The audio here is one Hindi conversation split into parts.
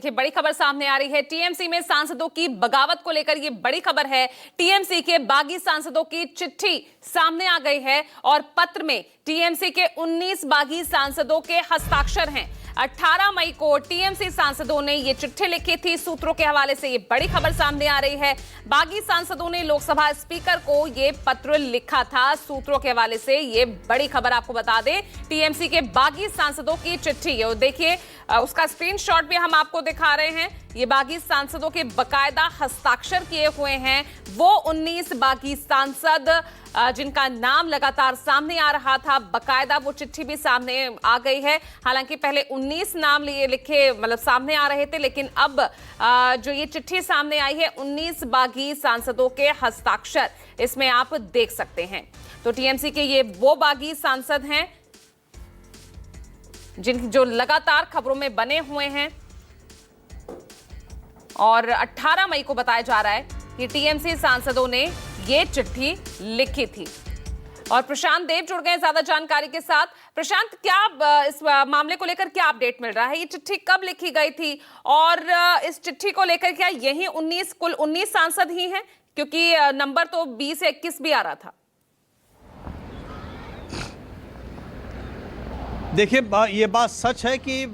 देखिए, बड़ी खबर सामने आ रही है। टीएमसी में सांसदों की बगावत को लेकर ये बड़ी खबर है। टीएमसी के बागी सांसदों की चिट्ठी सामने आ गई है और पत्र में टीएमसी के 19 बागी सांसदों के हस्ताक्षर हैं। 18 मई को टीएमसी सांसदों ने ये चिट्ठी लिखी थी। सूत्रों के हवाले से ये बड़ी खबर सामने आ रही है। बागी सांसदों ने लोकसभा स्पीकर को ये पत्र लिखा था। सूत्रों के हवाले से ये बड़ी खबर आपको बता दें, टीएमसी के बागी सांसदों की चिट्ठी है। देखिए, उसका स्क्रीनशॉट भी हम आपको दिखा रहे हैं। ये बागी सांसदों के बकायदा हस्ताक्षर किए हुए हैं। वो 19 बागी सांसद जिनका नाम लगातार सामने आ रहा था, बकायदा वो चिट्ठी भी सामने आ गई है। हालांकि पहले 19 नाम लिखे मतलब सामने आ रहे थे, लेकिन अब जो ये चिट्ठी सामने आई है 19 बागी सांसदों के हस्ताक्षर इसमें आप देख सकते हैं। तो टीएमसी के ये वो बागी सांसद हैं जो लगातार खबरों में बने हुए हैं और 18 मई को बताया जा रहा है कि टीएमसी सांसदों ने ये चिट्ठी लिखी थी। और प्रशांत देव जुड़ गए ज्यादा जानकारी के साथ। प्रशांत, क्या इस मामले को लेकर क्या अपडेट मिल रहा है? ये चिट्ठी कब लिखी गई थी और इस चिट्ठी को लेकर क्या यही कुल 19 सांसद ही हैं? क्योंकि नंबर तो 20 से 21 भी आ रहा था। देखिए, ये बात सच है कि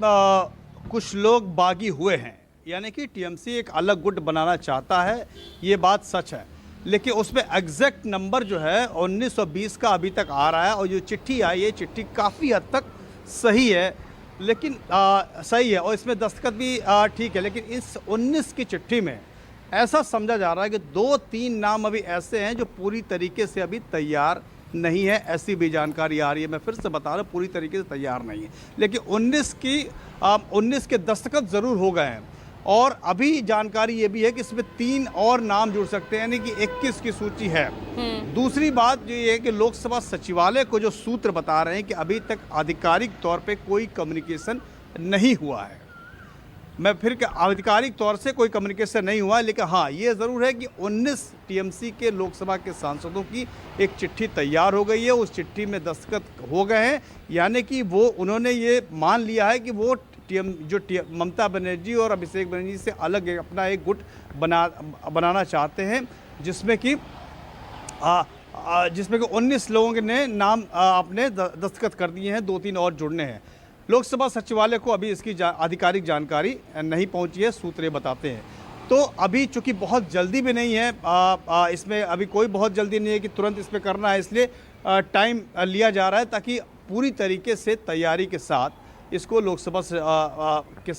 कुछ लोग बागी हुए हैं, यानी कि टीएमसी एक अलग गुट बनाना चाहता है, ये बात सच है। लेकिन उसमें एग्जैक्ट नंबर जो है 1920 का अभी तक आ रहा है और जो चिट्ठी आई है, चिट्ठी काफ़ी हद तक सही है, लेकिन सही है और इसमें दस्तखत भी ठीक है। लेकिन इस 19 की चिट्ठी में ऐसा समझा जा रहा है कि 2-3 नाम अभी ऐसे हैं जो पूरी तरीके से अभी तैयार नहीं है, ऐसी भी जानकारी आ रही है। मैं फिर से बता रहा हूँ, पूरी तरीके से तैयार नहीं है, लेकिन 19 के दस्तखत ज़रूर हो गए हैं। और अभी जानकारी ये भी है कि इसमें 3 और नाम जुड़ सकते हैं, यानी कि 21 की सूची है। दूसरी बात ये है कि लोकसभा सचिवालय को जो सूत्र बता रहे हैं कि अभी तक आधिकारिक तौर पे कोई कम्युनिकेशन नहीं हुआ है। मैं फिर आधिकारिक तौर से कोई कम्युनिकेशन नहीं हुआ है, लेकिन हाँ, ये ज़रूर है कि 19 टीएमसी के लोकसभा के सांसदों की एक चिट्ठी तैयार हो गई है। उस चिट्ठी में दस्तखत हो गए हैं, यानी कि उन्होंने ये मान लिया है कि वो ममता बनर्जी और अभिषेक बनर्जी से अलग अपना एक गुट बनाना चाहते हैं, जिसमें कि 19 लोगों के ने नाम अपने दस्तखत कर दिए हैं, 2-3 और जुड़ने हैं। लोकसभा सचिवालय को अभी इसकी आधिकारिक जानकारी नहीं पहुंची है, सूत्र बताते हैं। तो अभी चूंकि बहुत जल्दी भी नहीं है, इसमें अभी कोई बहुत जल्दी नहीं है कि तुरंत इसमें करना है, इसलिए टाइम लिया जा रहा है ताकि पूरी तरीके से तैयारी के साथ इसको लोकसभा अध्यक्ष के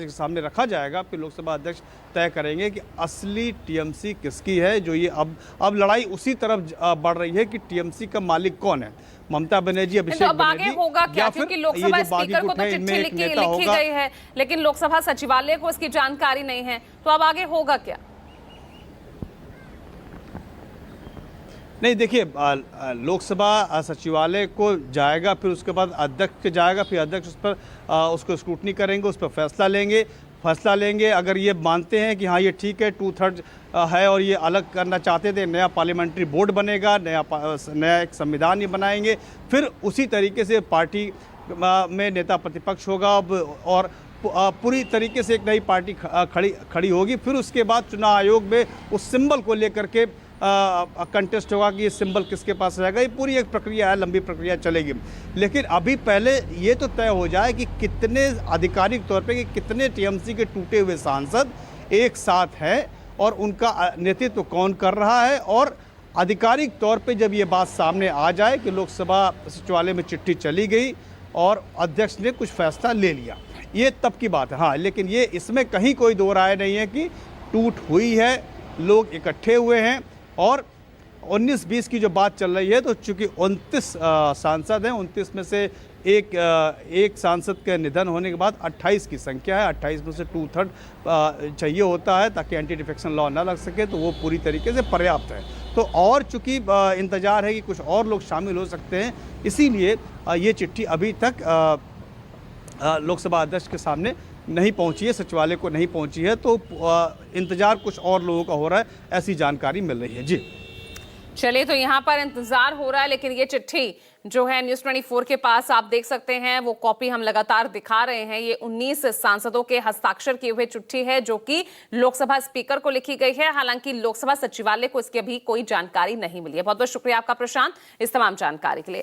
सामने रखा जाएगा। फिर लोकसभा अध्यक्ष तय करेंगे कि असली टीएमसी किसकी है। जो ये अब लड़ाई उसी तरफ बढ़ रही है कि टीएमसी का मालिक कौन है, ममता बनर्जी, अभिषेक बनर्जी, होगा क्या? क्योंकि लोकसभा स्पीकर को तो चिट्ठी लिखी गई है, लेकिन लोकसभा सचिवालय को इसकी जानकारी नहीं है, तो अब आगे होगा क्या? नहीं, देखिए, लोकसभा सचिवालय को जाएगा, फिर उसके बाद अध्यक्ष के जाएगा, फिर अध्यक्ष उस पर उसको स्क्रूटनी करेंगे, उस पर फैसला लेंगे। अगर ये मानते हैं कि हाँ ये ठीक है, 2/3 है और ये अलग करना चाहते थे, नया पार्लियामेंट्री बोर्ड बनेगा, नया एक संविधान ये बनाएंगे। फिर उसी तरीके से पार्टी में नेता प्रतिपक्ष होगा और पूरी तरीके से एक नई पार्टी खड़ी होगी। फिर उसके बाद चुनाव आयोग में उस सिंबल को लेकर के कंटेस्ट होगा कि ये सिंबल किसके पास रहेगा। ये पूरी एक प्रक्रिया है, लंबी प्रक्रिया चलेगी। लेकिन अभी पहले ये तो तय हो जाए कि कितने आधिकारिक तौर पे कि कितने टीएमसी के टूटे हुए सांसद एक साथ हैं और उनका नेतृत्व कौन कर रहा है। और आधिकारिक तौर पे जब ये बात सामने आ जाए कि लोकसभा सचिवालय में चिट्ठी चली गई और अध्यक्ष ने कुछ फैसला ले लिया, ये तब की बात है। हाँ, लेकिन ये इसमें कहीं कोई दो राय नहीं है कि टूट हुई है, लोग इकट्ठे हुए हैं। और 19-20 की जो बात चल रही है, तो चूंकि 29 सांसद हैं, 29 में से एक सांसद के निधन होने के बाद 28 की संख्या है। 28 में से 2/3 चाहिए होता है ताकि एंटी डिफेक्शन लॉ ना लग सके, तो वो पूरी तरीके से पर्याप्त है। तो और चूंकि इंतजार है कि कुछ और लोग शामिल हो सकते हैं, इसीलिए ये चिट्ठी अभी तक लोकसभा अध्यक्ष के सामने नहीं पहुंची है, सचिवालय को नहीं पहुंची है। तो इंतजार कुछ और लोगों का हो रहा है, ऐसी जानकारी मिल रही है। जी चलिए, तो यहाँ पर इंतजार हो रहा है, लेकिन ये चिट्ठी जो है न्यूज़ 24 के पास आप देख सकते हैं, वो कॉपी हम लगातार दिखा रहे हैं। ये 19 सांसदों के हस्ताक्षर किए हुए चिट्ठी है जो कि लोकसभा स्पीकर को लिखी गई है। हालांकि लोकसभा सचिवालय को इसकी अभी कोई जानकारी नहीं मिली है। बहुत बहुत शुक्रिया आपका प्रशांत इस तमाम जानकारी के लिए।